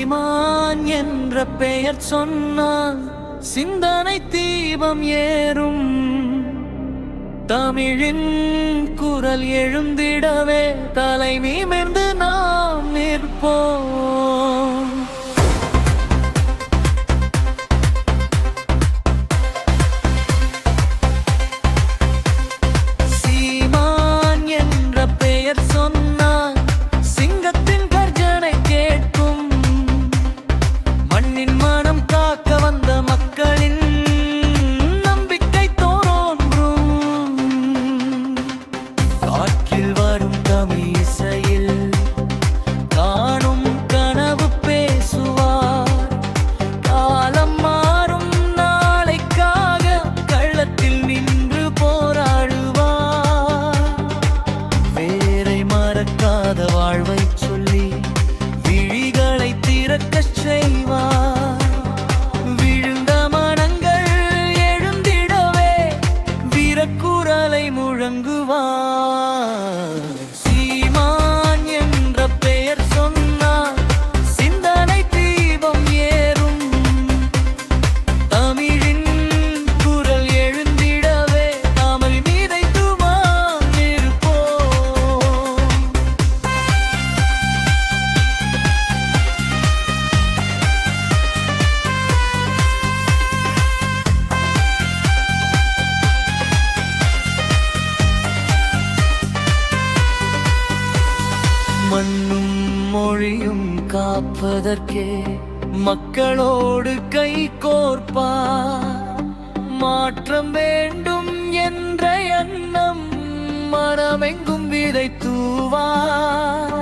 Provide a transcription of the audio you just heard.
சீமான் என்ற பெயர் சொன்னால் சிந்தனை தீபம் ஏறும். தமிழின் குரல் எழுந்திடவே தலை நிமிர்ந்து நாம் நிற்போம். சீமான் என்ற பெயர் சொன்னால் சிங்கத்தின் கர்ஜனை கேட்கும். மண்ணின் மனம் காக்க வந்த மக்களின் நம்பிக்கை தோன்றும். காற்றில் வரும் தமிழ் இசையில் காணும் கனவு பேசுவார். காலம் மாறும் நாளைக்காக களத்தில் நின்று போராடுவார். வேரை மறக்காத வாழ்வை சொல்லி விழிகளை திறக்கச் செய்வார். விழுந்த மனங்கள் எழுந்திடவே வீரக்குரலை முழங்குவார். சீமான் என்ற பெயர் சொன்னால் சிந்தனை தீபம் ஏறும். தமிழின் குரல் எழுந்திடவே நாமல் மீதைத்துமாம் இருப்போம். மண்ணும் மொழியும் காப்பதற்கே மக்களோடு கை கோர்ப்பார். மாற்றம் வேண்டும் என்ற எண்ணம் மனமெங்கும் விதை தூவார்.